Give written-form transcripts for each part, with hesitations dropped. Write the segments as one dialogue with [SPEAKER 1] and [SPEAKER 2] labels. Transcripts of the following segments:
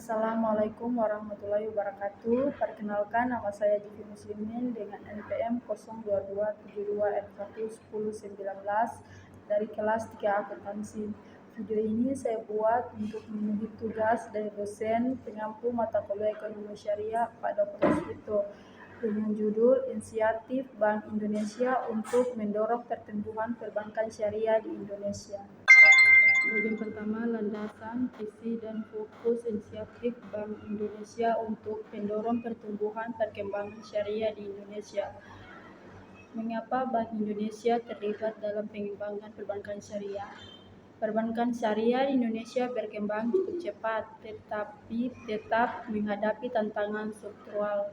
[SPEAKER 1] Assalamualaikum warahmatullahi wabarakatuh. Perkenalkan, nama saya Jivi Muslimin dengan NPM 02272F11019 dari kelas 3 akuntansi. Video ini saya buat untuk memenuhi tugas dari dosen pengampu mata kuliah ekonomi syariah Pak Dr. Suito dengan judul Inisiatif Bank Indonesia untuk mendorong pertumbuhan perbankan syariah di Indonesia. Bagian pertama, landasan, visi, dan fokus inisiatif Bank Indonesia untuk mendorong pertumbuhan perkembangan syariah di Indonesia. Mengapa Bank Indonesia terlibat dalam pengembangan perbankan syariah? Perbankan syariah di Indonesia berkembang cukup cepat, tetapi tetap menghadapi tantangan struktural,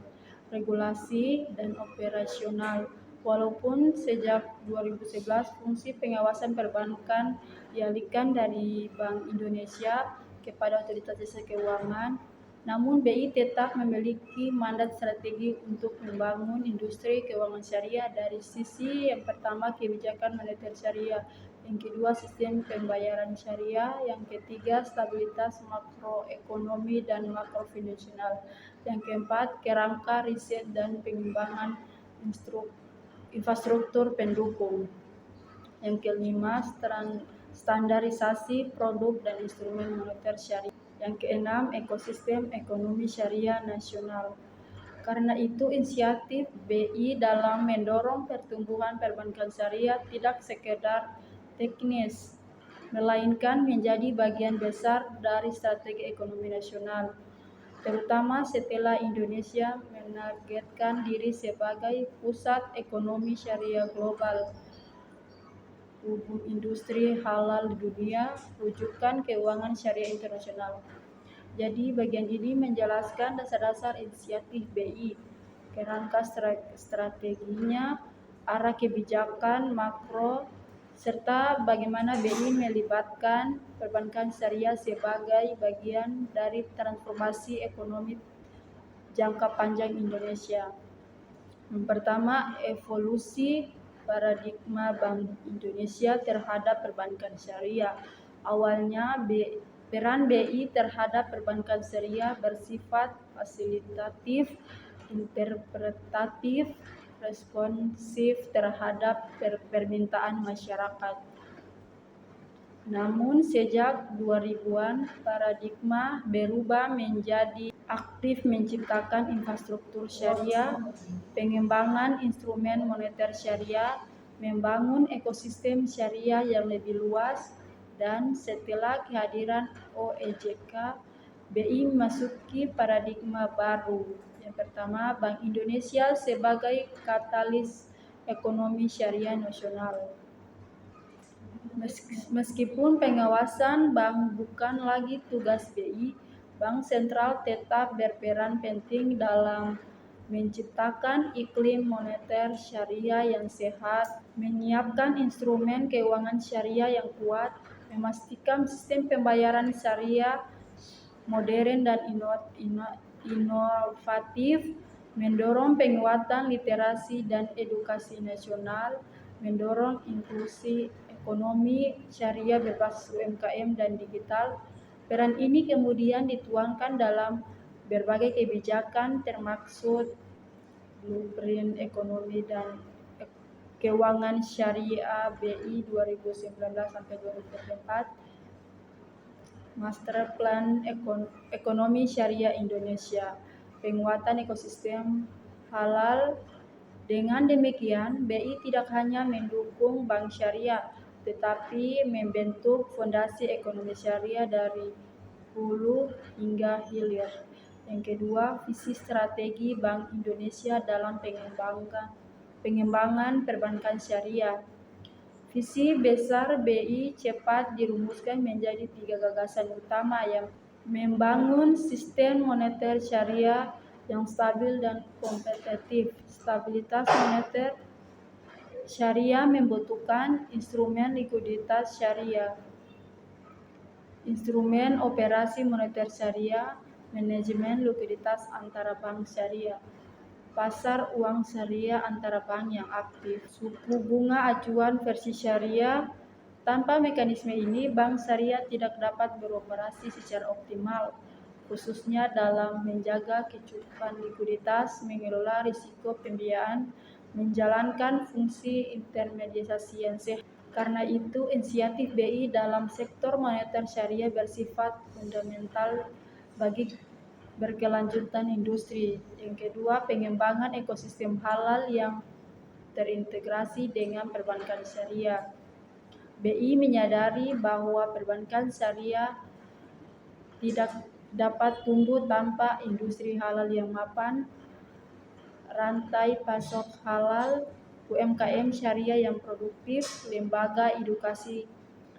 [SPEAKER 1] regulasi, dan operasional. Walaupun sejak 2011 fungsi pengawasan perbankan dialihkan dari Bank Indonesia kepada Otoritas Jasa Keuangan, namun BI tetap memiliki mandat strategi untuk membangun industri keuangan syariah dari sisi yang pertama kebijakan moneter syariah, yang kedua sistem pembayaran syariah, yang ketiga stabilitas makroekonomi dan makrofinansial, yang keempat kerangka riset dan pengembangan infrastruktur pendukung, yang kelima standarisasi produk dan instrumen moneter syariah, yang keenam ekosistem ekonomi syariah nasional. Karena itu, inisiatif BI dalam mendorong pertumbuhan perbankan syariah tidak sekedar teknis, melainkan menjadi bagian besar dari strategi ekonomi nasional, terutama setelah Indonesia menargetkan diri sebagai pusat ekonomi syariah global, hubung industri halal di dunia, rujukan keuangan syariah internasional. Jadi bagian ini menjelaskan dasar-dasar inisiatif BI, kerangka strateginya, arah kebijakan makro, serta bagaimana BI melibatkan perbankan syariah sebagai bagian dari transformasi ekonomi jangka panjang Indonesia. Yang pertama, evolusi paradigma Bank Indonesia terhadap perbankan syariah. Awalnya peran BI terhadap perbankan syariah bersifat fasilitatif, interpretatif, responsif terhadap permintaan masyarakat. Namun sejak 2000-an, paradigma berubah menjadi aktif menciptakan infrastruktur syariah, pengembangan instrumen moneter syariah, membangun ekosistem syariah yang lebih luas, dan setelah kehadiran OEJK, BI memasuki paradigma baru. Yang pertama, Bank Indonesia sebagai katalis ekonomi syariah nasional. Meskipun pengawasan bank bukan lagi tugas BI, Bank Sentral tetap berperan penting dalam menciptakan iklim moneter syariah yang sehat, menyiapkan instrumen keuangan syariah yang kuat, memastikan sistem pembayaran syariah modern dan inovatif, mendorong penguatan literasi dan edukasi nasional, mendorong inklusi ekonomi syariah berbasis UMKM dan digital. Peran ini kemudian dituangkan dalam berbagai kebijakan termaksud Blueprint Ekonomi dan Keuangan Syariah BI 2019-2024, Master Plan Ekonomi Syariah Indonesia, penguatan ekosistem halal. Dengan demikian, BI tidak hanya mendukung bank syariah, tetapi membentuk fondasi ekonomi syariah dari hulu hingga hilir. Yang kedua, visi strategi Bank Indonesia dalam pengembangan perbankan syariah. Visi besar BI cepat dirumuskan menjadi 3 gagasan utama, yang membangun sistem moneter syariah yang stabil dan kompetitif. Stabilitas moneter syariah membutuhkan instrumen likuiditas syariah, instrumen operasi moneter syariah, manajemen likuiditas antara bank syariah, pasar uang syariah antara bank yang aktif, suku bunga acuan versi syariah. Tanpa mekanisme ini, bank syariah tidak dapat beroperasi secara optimal. khususnya dalam menjaga kecukupan likuiditas, mengelola risiko pembiayaan, menjalankan fungsi intermediasi yang sehat. Karena itu, inisiatif BI dalam sektor moneter syariah bersifat fundamental bagi berkelanjutan industri. Yang kedua, pengembangan ekosistem halal yang terintegrasi dengan perbankan syariah. BI menyadari bahwa perbankan syariah tidak dapat tumbuh tanpa industri halal yang mapan, rantai pasok halal, UMKM syariah yang produktif, lembaga edukasi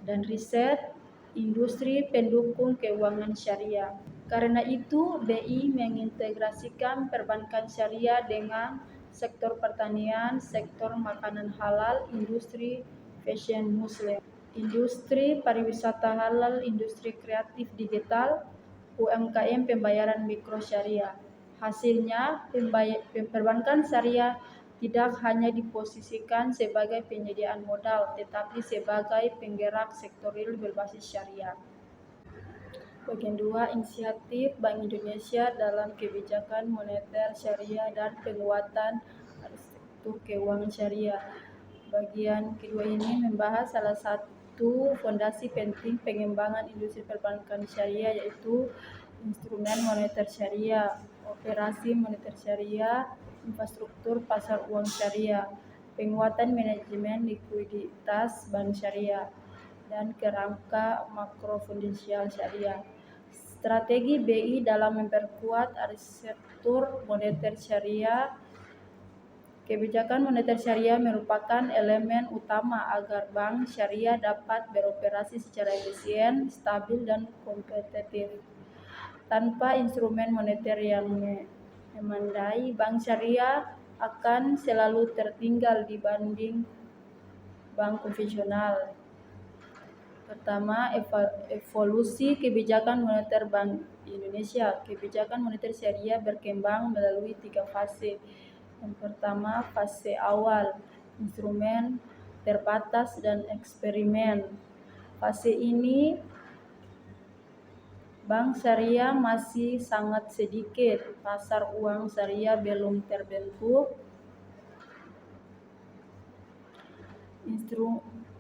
[SPEAKER 1] dan riset, industri pendukung keuangan syariah. Karena itu, BI mengintegrasikan perbankan syariah dengan sektor pertanian, sektor makanan halal, industri fashion muslim, industri pariwisata halal, industri kreatif digital, UMKM pembayaran mikro syariah. Hasilnya, perbankan syariah tidak hanya diposisikan sebagai penyediaan modal, tetapi sebagai penggerak sektor real berbasis syariah. Bagian 2, inisiatif Bank Indonesia dalam kebijakan moneter syariah dan penguatan arsitektur keuangan syariah. Bagian kedua ini membahas salah satu fondasi penting pengembangan industri perbankan syariah, yaitu instrumen moneter syariah, operasi moneter syariah, infrastruktur pasar uang syariah, penguatan manajemen likuiditas bank syariah, dan kerangka makroprudensial syariah. Strategi BI dalam memperkuat arsitektur moneter syariah. Kebijakan moneter syariah merupakan elemen utama agar bank syariah dapat beroperasi secara efisien, stabil, dan kompetitif. Tanpa instrumen moneter yang memadai, bank syariah akan selalu tertinggal dibanding bank konvensional. Pertama, evolusi kebijakan moneter Bank Indonesia. Kebijakan moneter syariah berkembang melalui 3 fase. Yang pertama, fase awal, instrumen terbatas dan eksperimen. Fase ini bank syariah masih sangat sedikit, pasar uang syariah belum terbentuk,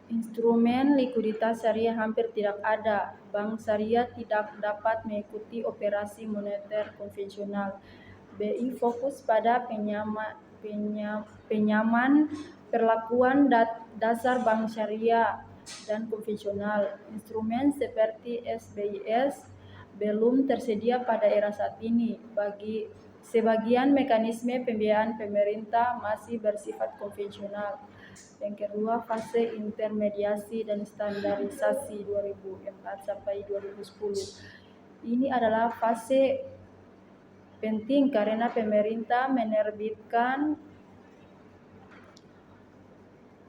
[SPEAKER 1] instrumen likuiditas syariah hampir tidak ada, bank syariah tidak dapat mengikuti operasi moneter konvensional. BI fokus pada penyamaan perlakuan dasar bank syariah dan konvensional. Instrumen seperti SBIS belum tersedia pada era saat ini. Sebagian mekanisme pembiayaan pemerintah masih bersifat konvensional. Yang kedua, fase intermediasi dan standarisasi 2004 sampai 2010. Ini adalah fase penting karena pemerintah menerbitkan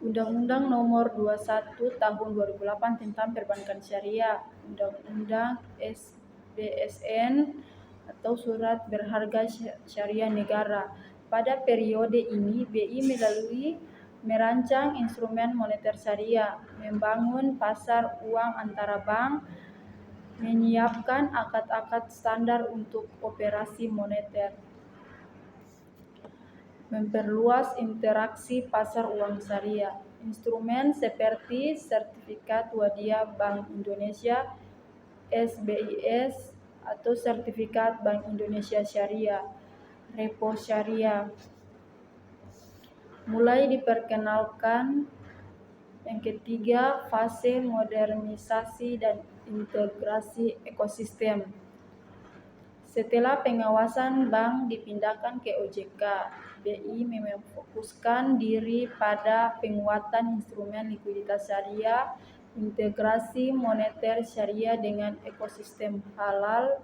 [SPEAKER 1] Undang-Undang Nomor 21 Tahun 2008 tentang Perbankan Syariah, Undang-Undang SBSN atau Surat Berharga Syariah Negara. Pada periode ini, BI merancang instrumen moneter syariah, membangun pasar uang antara bank, menyiapkan akad-akad standar untuk operasi moneter, memperluas interaksi pasar uang syariah. Instrumen seperti Sertifikat Wadiah Bank Indonesia (SBIS) atau Sertifikat Bank Indonesia Syariah (Repo Syariah) mulai diperkenalkan. Yang ketiga, fase modernisasi dan integrasi ekosistem. Setelah pengawasan bank dipindahkan ke OJK, BI memfokuskan diri pada penguatan instrumen likuiditas syariah, integrasi moneter syariah dengan ekosistem halal,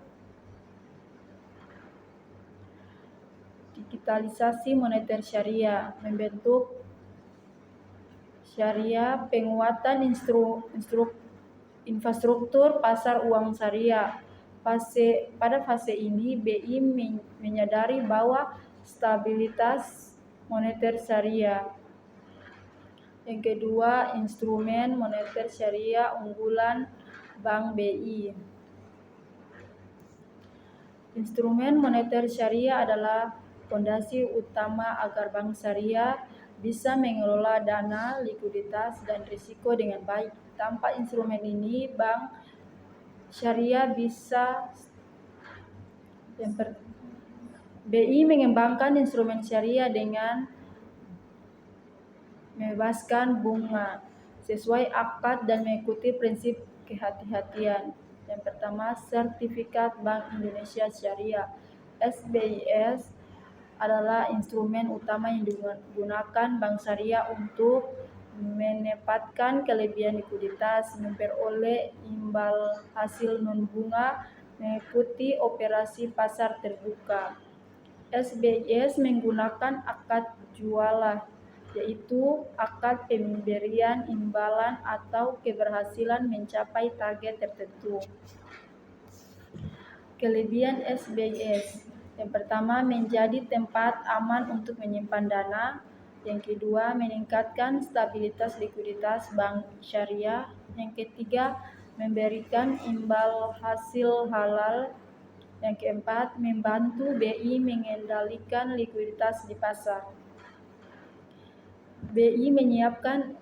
[SPEAKER 1] digitalisasi moneter syariah, membentuk syariah, penguatan infrastruktur pasar uang syariah. Pada fase ini, BI menyadari bahwa stabilitas moneter syariah. Yang kedua, instrumen moneter syariah unggulan Bank BI. Instrumen moneter syariah adalah fondasi utama agar bank syariah bisa mengelola dana, likuiditas, dan risiko dengan baik. Tanpa instrumen ini, bank syariah bisa BI mengembangkan instrumen syariah dengan membebaskan bunga sesuai akad dan mengikuti prinsip kehati-hatian. Yang pertama, Sertifikat Bank Indonesia Syariah (SBIS) adalah instrumen utama yang digunakan bank syariah untuk menempatkan kelebihan likuiditas, memperoleh imbal hasil non-bunga, mengikuti operasi pasar terbuka. SBIS menggunakan akad jualah, yaitu akad pemberian imbalan atau keberhasilan mencapai target tertentu. Kelebihan SBIS: yang pertama, menjadi tempat aman untuk menyimpan dana. Yang kedua, meningkatkan stabilitas likuiditas bank syariah. Yang ketiga, memberikan imbal hasil halal. Yang keempat, membantu BI mengendalikan likuiditas di pasar. BI menyiapkan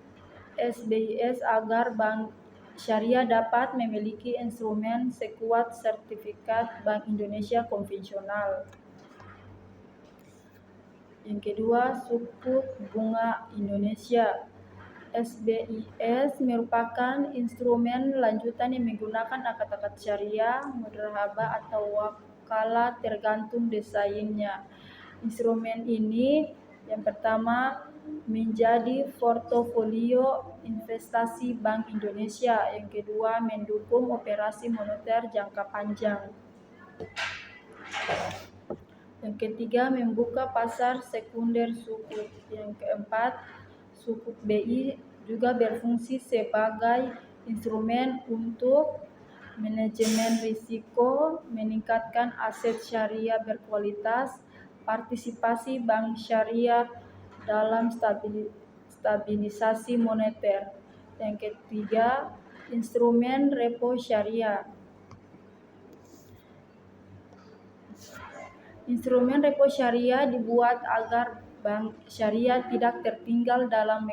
[SPEAKER 1] SBIS agar bank syariah dapat memiliki instrumen sekuat sertifikat Bank Indonesia konvensional. Yang kedua, sukuk bunga Indonesia. SBIS merupakan instrumen lanjutan yang menggunakan akad-akad syariah, mudharabah atau wakalah tergantung desainnya. Instrumen ini yang pertama menjadi portofolio investasi Bank Indonesia, yang kedua mendukung operasi moneter jangka panjang, yang ketiga membuka pasar sekunder sukuk, yang keempat sukuk BI juga berfungsi sebagai instrumen untuk manajemen risiko, meningkatkan aset syariah berkualitas, partisipasi bank syariah dalam stabilisasi moneter. Yang ketiga, instrumen repo syariah. Instrumen repo syariah dibuat agar bank syariah tidak tertinggal dalam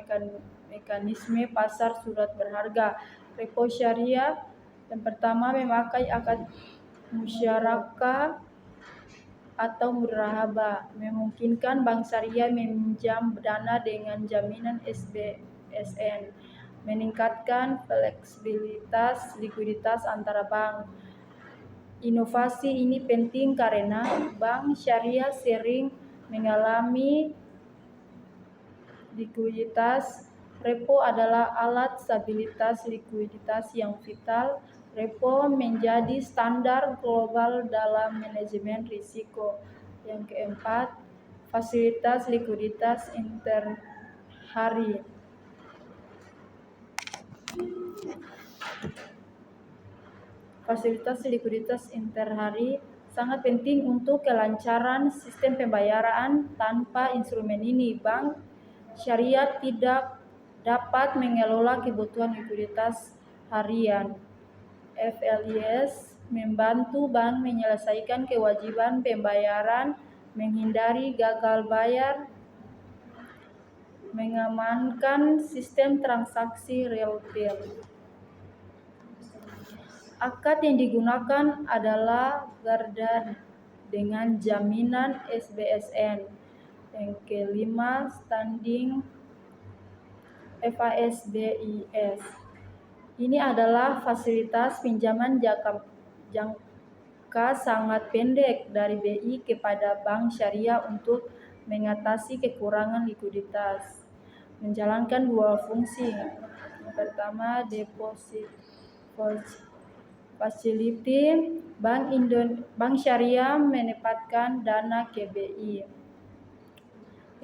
[SPEAKER 1] mekanisme pasar surat berharga. Repo syariah yang pertama memakai akad musyarakah atau mudharabah, memungkinkan bank syariah meminjam dana dengan jaminan SBSN, meningkatkan fleksibilitas likuiditas antara bank. Inovasi ini penting karena bank syariah sering mengalami likuiditas. Repo adalah alat stabilitas likuiditas yang vital. Repo menjadi standar global dalam manajemen risiko. Yang keempat, fasilitas likuiditas interhari. Fasilitas likuiditas interhari sangat penting untuk kelancaran sistem pembayaran. Tanpa instrumen ini, bank syariah tidak dapat mengelola kebutuhan likuiditas harian. FLIS membantu bank menyelesaikan kewajiban pembayaran, menghindari gagal bayar, mengamankan sistem transaksi retail. Akad yang digunakan adalah garda dengan jaminan SBSN. Yang kelima, standing FASBIS. Ini adalah fasilitas pinjaman jangka sangat pendek dari BI kepada bank syariah untuk mengatasi kekurangan likuiditas. Menjalankan dua fungsi. Yang pertama, deposit facility. Bank syariah menempatkan dana ke BI.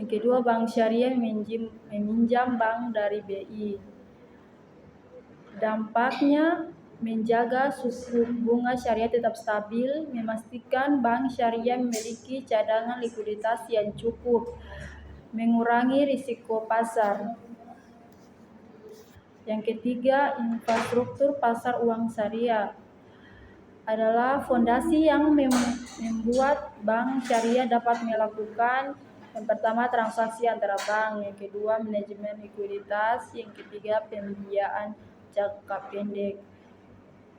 [SPEAKER 1] Yang kedua, bank syariah meminjam bank dari BI. Dampaknya menjaga suku bunga syariah tetap stabil, memastikan bank syariah memiliki cadangan likuiditas yang cukup, mengurangi risiko pasar. Yang ketiga, infrastruktur pasar uang syariah. adalah fondasi yang membuat bank syariah dapat melakukan yang pertama transaksi antara bank, yang kedua manajemen likuiditas, yang ketiga pembiayaan jangka pendek.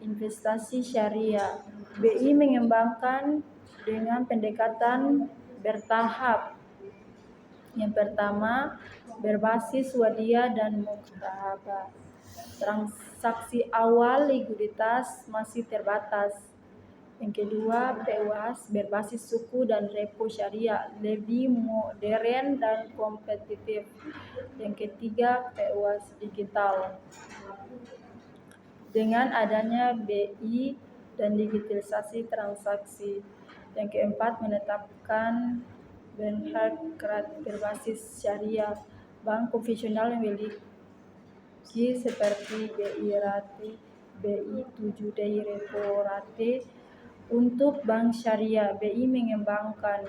[SPEAKER 1] Investasi syariah, BI mengembangkan dengan pendekatan bertahap. Yang pertama berbasis wadiah dan muktahabah. Transaksi awal likuiditas masih terbatas. Yang kedua, PUAS berbasis suku dan repo syariah lebih modern dan kompetitif. Yang ketiga, PUAS digital. Dengan adanya BI dan digitalisasi transaksi. Yang keempat, menetapkan benchmark berbasis syariah. Bank konvensional memiliki seperti BI Rate, BI 7-day repo rate. Untuk bank syariah, BI mengembangkan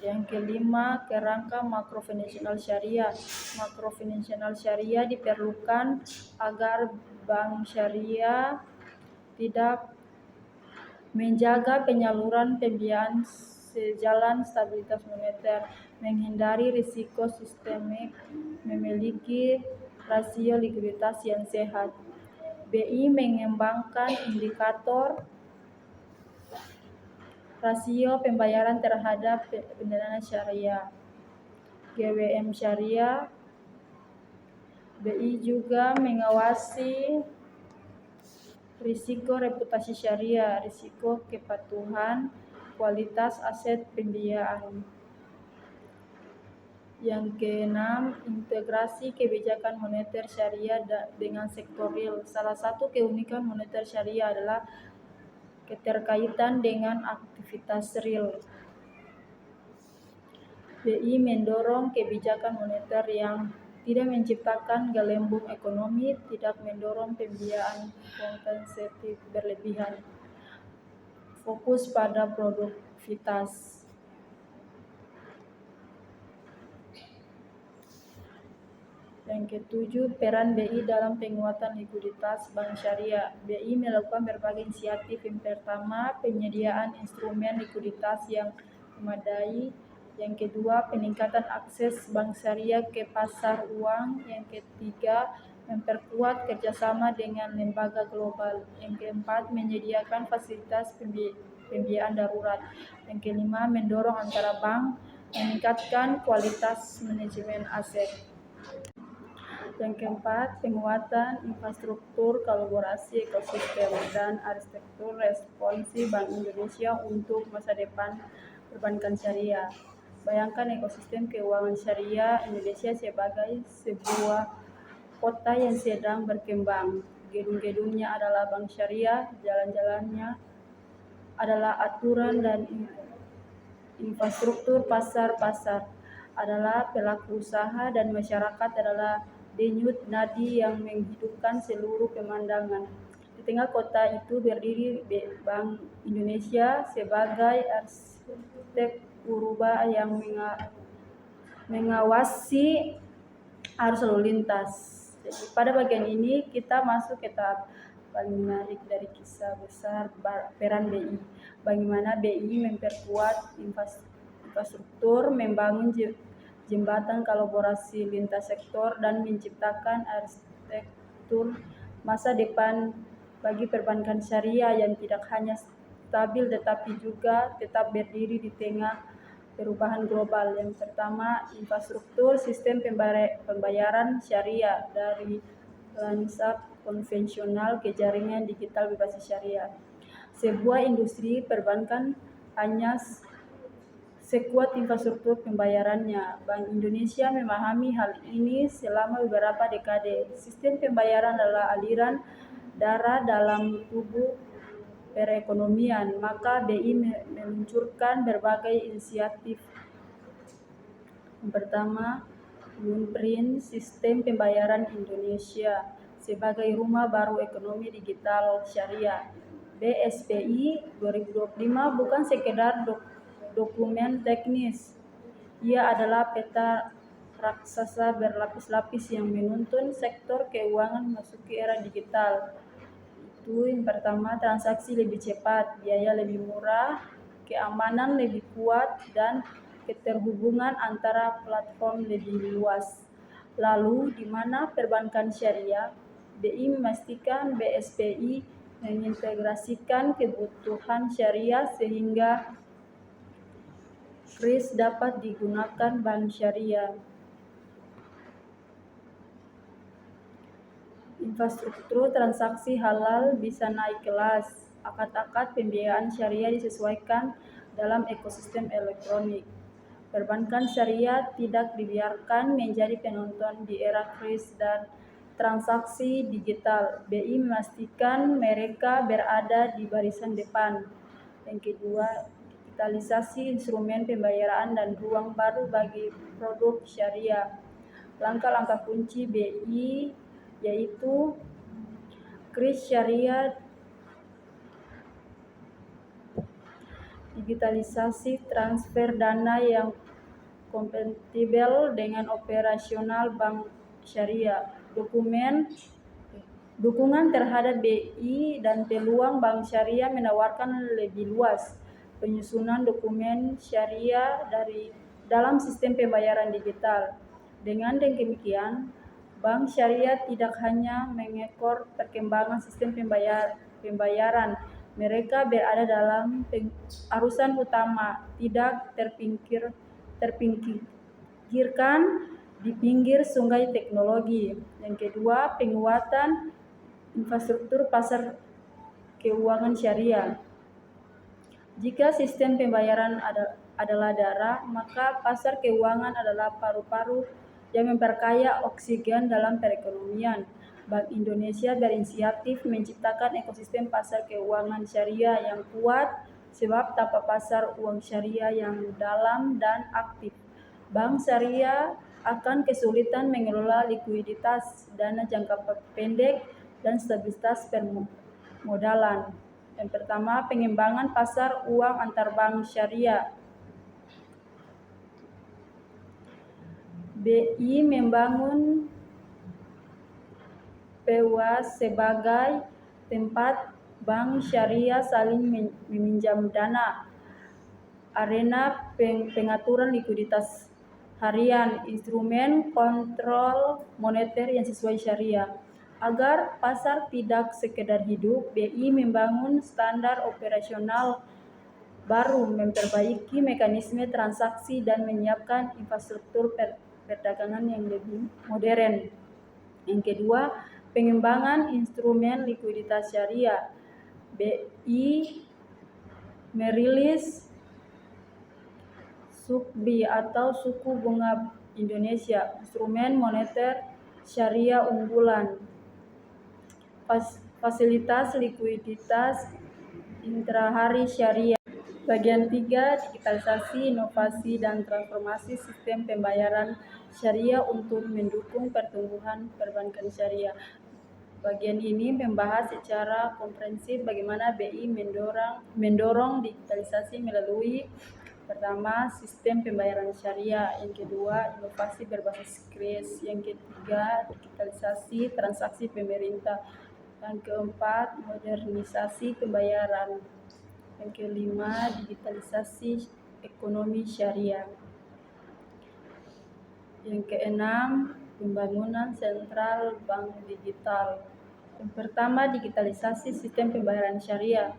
[SPEAKER 1] yang kelima, kerangka makrofinansial syariah. Makrofinansial syariah diperlukan agar bank syariah tidak menjaga penyaluran pembiayaan sejalan stabilitas moneter, menghindari risiko sistemik, memiliki rasio likuiditas yang sehat. BI mengembangkan indikator rasio pembayaran terhadap pendanaan syariah, GWM syariah. BI juga mengawasi risiko reputasi syariah, risiko kepatuhan, kualitas aset pembiayaan. Yang keenam, integrasi kebijakan moneter syariah dengan sektor real. Salah satu keunikan moneter syariah adalah keterkaitan dengan aktivitas real. BI mendorong kebijakan moneter yang tidak menciptakan gelembung ekonomi, tidak mendorong pembiayaan kompensatif berlebihan, fokus pada produktivitas. Yang ketujuh, peran BI dalam penguatan likuiditas bank syariah. BI melakukan berbagai inisiatif. Yang pertama, penyediaan instrumen likuiditas yang memadai. Yang kedua, peningkatan akses bank syariah ke pasar uang. Yang ketiga, memperkuat kerjasama dengan lembaga global. Yang keempat, menyediakan fasilitas pembiayaan darurat. Yang kelima, mendorong antara bank, meningkatkan kualitas manajemen aset. Yang keempat, penguatan infrastruktur, kolaborasi ekosistem, dan arsitektur responsif Bank Indonesia untuk masa depan perbankan syariah. Bayangkan ekosistem keuangan syariah Indonesia sebagai sebuah kota yang sedang berkembang. Gedung-gedungnya adalah bank syariah, jalan-jalannya adalah aturan dan infrastruktur pasar-pasar adalah pelaku usaha, dan masyarakat adalah denyut nadi yang menghidupkan seluruh pemandangan. Di tengah kota itu berdiri Bank Indonesia sebagai arsitek urba yang mengawasi arus lalu lintas. Jadi pada bagian ini kita masuk ke tahap paling menarik dari kisah besar peran BI. Bagaimana BI memperkuat infrastruktur, membangun jembatan kolaborasi lintas sektor, dan menciptakan arsitektur masa depan bagi perbankan syariah yang tidak hanya stabil tetapi juga tetap berdiri di tengah perubahan global. Yang pertama, infrastruktur sistem pembayaran syariah dari lanskap konvensional ke jaringan digital berbasis syariah. Sebuah industri perbankan hanya sekuat infrastruktur pembayarannya. Bank Indonesia memahami hal ini selama beberapa dekade. Sistem pembayaran adalah aliran darah dalam tubuh perekonomian, maka BI meluncurkan berbagai inisiatif. Yang pertama, Blueprint Sistem Pembayaran Indonesia sebagai rumah baru ekonomi digital syariah. BSPI 2025 bukan sekedar dokumen teknis. Ia adalah peta raksasa berlapis-lapis yang menuntun sektor keuangan memasuki era digital. Itu yang pertama, transaksi lebih cepat, biaya lebih murah, keamanan lebih kuat, dan keterhubungan antara platform lebih luas. Lalu, di mana perbankan syariah, BI memastikan BSPI mengintegrasikan kebutuhan syariah sehingga kris dapat digunakan bank syariah. Infrastruktur transaksi halal bisa naik kelas. Akad-akad pembiayaan syariah disesuaikan dalam ekosistem elektronik. Perbankan syariah tidak dibiarkan menjadi penonton di era kris dan transaksi digital. BI memastikan mereka berada di barisan depan. Yang kedua, digitalisasi instrumen pembayaran dan ruang baru bagi produk syariah. Langkah-langkah kunci BI yaitu kris syariah, digitalisasi transfer dana yang kompatibel dengan operasional bank syariah, dukungan terhadap BI dan peluang bank syariah menawarkan lebih luas penyusunan dokumen syariah dalam sistem pembayaran digital. Dengan demikian, bank syariah tidak hanya mengekor perkembangan sistem pembayaran, mereka berada dalam arusan utama, tidak terpinggirkan di pinggir sungai teknologi. Yang kedua, penguatan infrastruktur pasar keuangan syariah. Jika sistem pembayaran adalah darah, maka pasar keuangan adalah paru-paru yang memperkaya oksigen dalam perekonomian. Bank Indonesia berinisiatif menciptakan ekosistem pasar keuangan syariah yang kuat, sebab tanpa pasar uang syariah yang dalam dan aktif, bank syariah akan kesulitan mengelola likuiditas, dana jangka pendek, dan stabilitas permodalan. Yang pertama, pengembangan pasar uang antar bank syariah. BI membangun PEWAS sebagai tempat bank syariah saling meminjam dana, arena pengaturan likuiditas harian, instrumen kontrol moneter yang sesuai syariah. Agar pasar tidak sekedar hidup, BI membangun standar operasional baru, memperbaiki mekanisme transaksi, dan menyiapkan infrastruktur perdagangan yang lebih modern. Yang kedua, pengembangan instrumen likuiditas syariah. BI merilis SUKBI atau suku bunga Indonesia, instrumen moneter syariah unggulan, fasilitas likuiditas intrahari syariah. Bagian 3, digitalisasi, inovasi, dan transformasi sistem pembayaran syariah untuk mendukung pertumbuhan perbankan syariah. Bagian ini membahas secara komprehensif bagaimana BI mendorong digitalisasi melalui pertama, sistem pembayaran syariah. Yang kedua, inovasi berbasis kris. Yang ketiga, digitalisasi transaksi pemerintah. Yang keempat, modernisasi pembayaran. Yang kelima, digitalisasi ekonomi syariah. Yang keenam, pembangunan sentral bank digital. Yang pertama, digitalisasi sistem pembayaran syariah.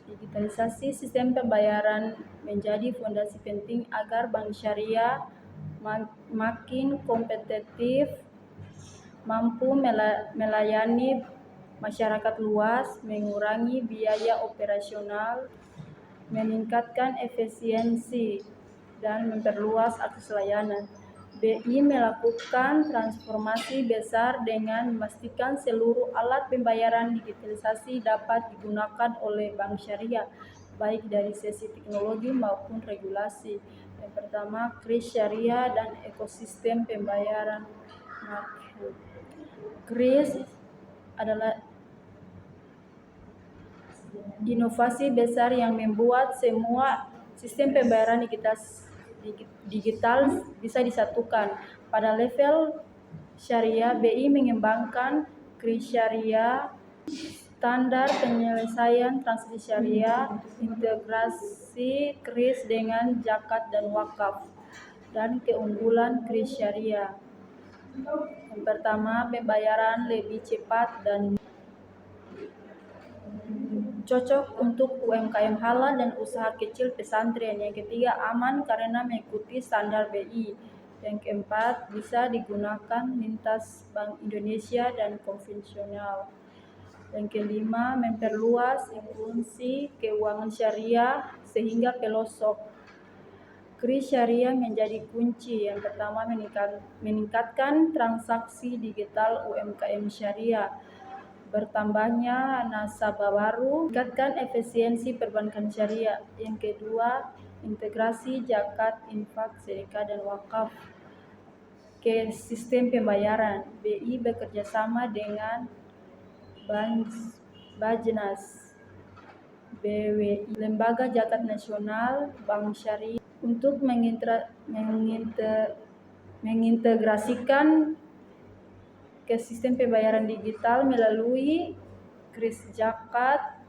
[SPEAKER 1] Digitalisasi sistem pembayaran menjadi fondasi penting agar bank syariah makin kompetitif, mampu melayani masyarakat luas, mengurangi biaya operasional, meningkatkan efisiensi, dan memperluas akses layanan. BI melakukan transformasi besar dengan memastikan seluruh alat pembayaran digitalisasi dapat digunakan oleh bank syariah, baik dari sisi teknologi maupun regulasi. Yang pertama, kris syariah dan ekosistem pembayaran. Kris adalah inovasi besar yang membuat semua sistem pembayaran digital bisa disatukan. Pada level syariah, BI mengembangkan kris syariah, standar penyelesaian transaksi syariah, integrasi kris dengan zakat dan wakaf, dan keunggulan kris syariah. Yang pertama, pembayaran lebih cepat dan cocok untuk UMKM halal dan usaha kecil pesantren. Yang ketiga, aman karena mengikuti standar BI. Yang keempat, bisa digunakan lintas Bank Indonesia dan konvensional. Yang kelima, memperluas inklusi keuangan syariah sehingga pelosok. Kris syariah menjadi kunci. Yang pertama, meningkatkan transaksi digital UMKM syariah, bertambahnya nasabah baru, meningkatkan efisiensi perbankan syariah. Yang kedua, integrasi zakat, infak, sedekah, dan wakaf ke sistem pembayaran. BI bekerjasama dengan Bajnas, BWI, Lembaga Zakat Nasional, Bank Syariah untuk mengintegrasikan ke sistem pembayaran digital melalui kris zakat,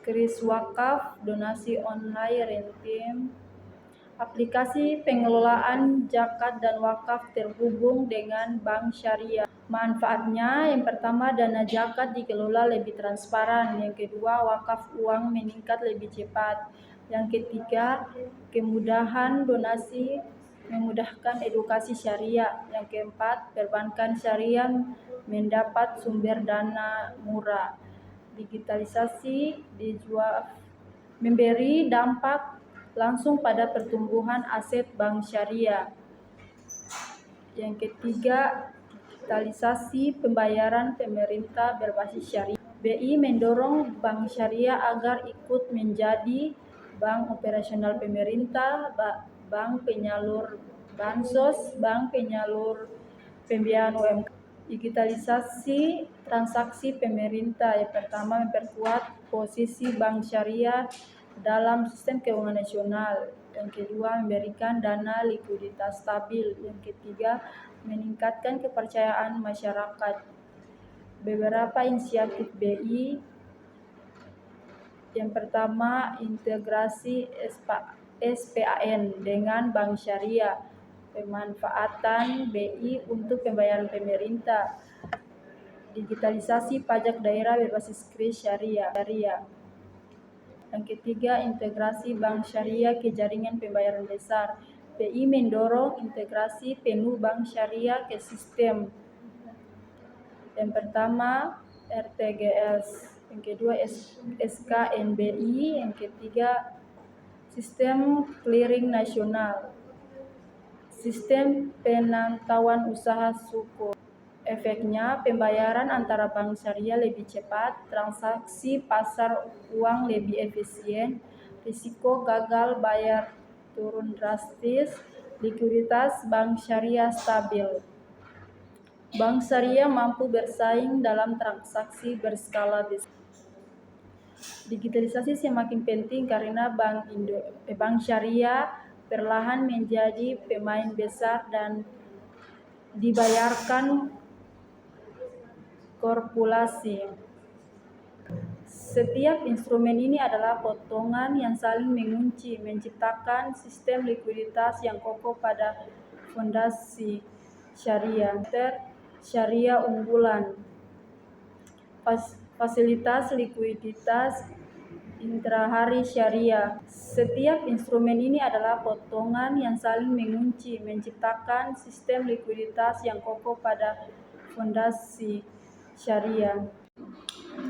[SPEAKER 1] kris wakaf, donasi online, rentim. Aplikasi pengelolaan zakat dan wakaf terhubung dengan bank syariah. Manfaatnya, yang pertama, dana zakat dikelola lebih transparan. Yang kedua, wakaf uang meningkat lebih cepat. Yang ketiga, kemudahan donasi memudahkan edukasi syariah. Yang keempat, perbankan syariah mendapat sumber dana murah. Digitalisasi memberi dampak langsung pada pertumbuhan aset bank syariah. Yang ketiga, digitalisasi pembayaran pemerintah berbasis syariah. BI mendorong bank syariah agar ikut menjadi bank operasional pemerintah, bank penyalur bansos, bank penyalur pembiayaan UMKM. Digitalisasi transaksi pemerintah. Yang pertama, memperkuat posisi bank syariah dalam sistem keuangan nasional. Yang kedua, memberikan dana likuiditas stabil. Yang ketiga, meningkatkan kepercayaan masyarakat. Beberapa inisiatif BI. Yang pertama, integrasi SPAN dengan bank syariah. Pemanfaatan BI untuk pembayaran pemerintah. Digitalisasi pajak daerah berbasis kris syariah. Yang ketiga, integrasi bank syariah ke jaringan pembayaran besar. BI mendorong integrasi penuh bank syariah ke sistem. Yang pertama, RTGS. Yang kedua, SKNBI. Yang ketiga, sistem clearing nasional. Sistem penantauan usaha syukur. Efeknya, pembayaran antara bank syariah lebih cepat, transaksi pasar uang lebih efisien, risiko gagal bayar turun drastis, likuiditas bank syariah stabil. Bank syariah mampu bersaing dalam transaksi berskala besar. Digitalisasi semakin penting karena bank syariah perlahan menjadi pemain besar dan dibayarkan korporasi. Setiap instrumen ini adalah potongan yang saling mengunci, menciptakan sistem likuiditas yang kokoh pada fondasi syariah. Syariah unggulan. Fasilitas likuiditas intrahari syariah. Setiap instrumen ini adalah potongan yang saling mengunci, menciptakan sistem likuiditas yang kokoh pada fondasi syariah.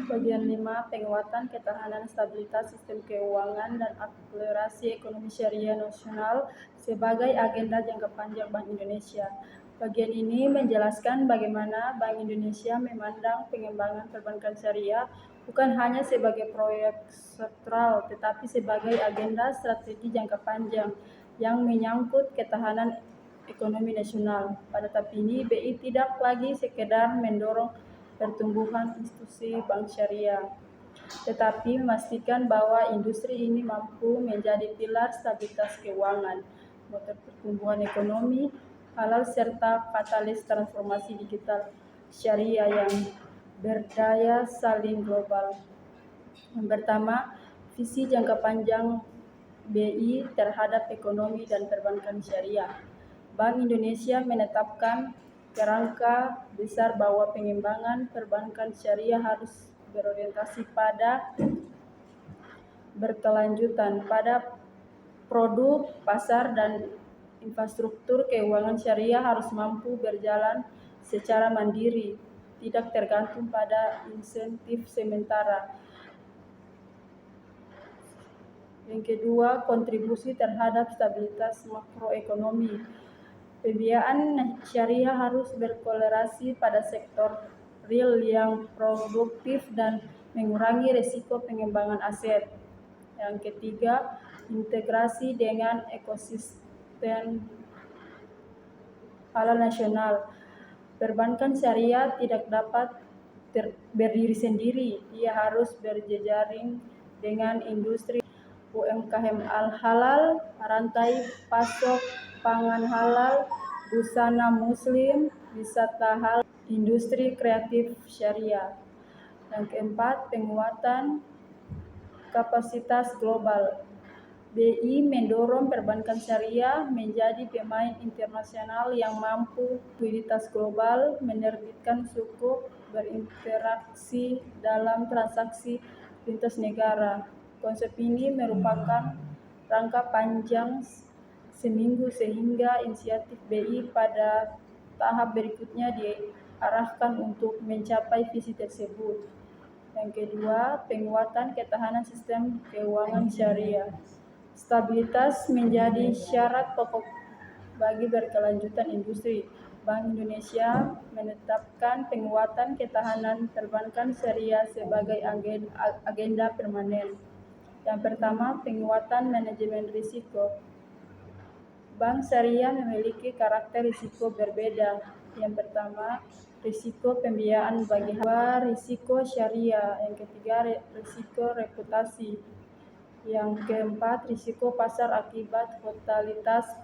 [SPEAKER 1] Bagian 5, penguatan ketahanan stabilitas sistem keuangan dan akselerasi ekonomi syariah nasional sebagai agenda jangka panjang Bank Indonesia. Bagian ini menjelaskan bagaimana Bank Indonesia memandang pengembangan perbankan syariah bukan hanya sebagai proyek sektoral, tetapi sebagai agenda strategi jangka panjang yang menyangkut ketahanan ekonomi nasional. Pada tahap ini, BI tidak lagi sekedar mendorong pertumbuhan institusi bank syariah, tetapi memastikan bahwa industri ini mampu menjadi pilar stabilitas keuangan. motor pertumbuhan ekonomi halal serta katalis transformasi digital syariah yang berdaya saing global. Yang pertama, visi jangka panjang BI terhadap ekonomi dan perbankan syariah. Bank Indonesia menetapkan kerangka besar bahwa pengembangan perbankan syariah harus berorientasi pada berkelanjutan pada produk, pasar, dan infrastruktur keuangan syariah harus mampu berjalan secara mandiri, tidak tergantung pada insentif sementara. Yang kedua, kontribusi terhadap stabilitas makroekonomi. Pembiayaan syariah harus berkolerasi pada sektor real yang produktif dan mengurangi risiko pengembangan aset. Yang ketiga, integrasi dengan ekosistem halal nasional. Perbankan syariah tidak dapat berdiri sendiri, ia harus berjejaring dengan industri UMKM halal, rantai pasok pangan halal, busana muslim, wisata halal, industri kreatif syariah. Yang keempat, penguatan kapasitas global. BI mendorong perbankan syariah menjadi pemain internasional yang mampu likuiditas global, menerbitkan sukuk, berinteraksi dalam transaksi lintas negara. Konsep ini merupakan rangka panjang seminggu sehingga inisiatif BI pada tahap berikutnya diarahkan untuk mencapai visi tersebut. Yang kedua, penguatan ketahanan sistem keuangan syariah. Stabilitas menjadi syarat pokok bagi berkelanjutan industri. Bank Indonesia menetapkan penguatan ketahanan perbankan syariah sebagai agenda permanen. Yang pertama, penguatan manajemen risiko. Bank syariah memiliki karakter risiko berbeda. Yang pertama, risiko pembiayaan bagi kedua, risiko syariah. Yang ketiga, risiko reputasi. Yang keempat, risiko pasar akibat volatilitas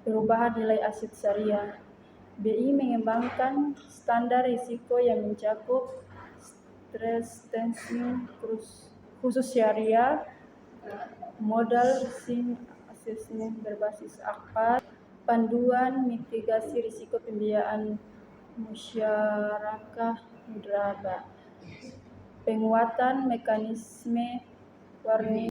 [SPEAKER 1] perubahan nilai aset syariah. BI mengembangkan standar risiko yang mencakup stress testing khusus syariah, modal risk assessment berbasis ACPAT, panduan mitigasi risiko pembiayaan musyarakah mudrabah, penguatan mekanisme warning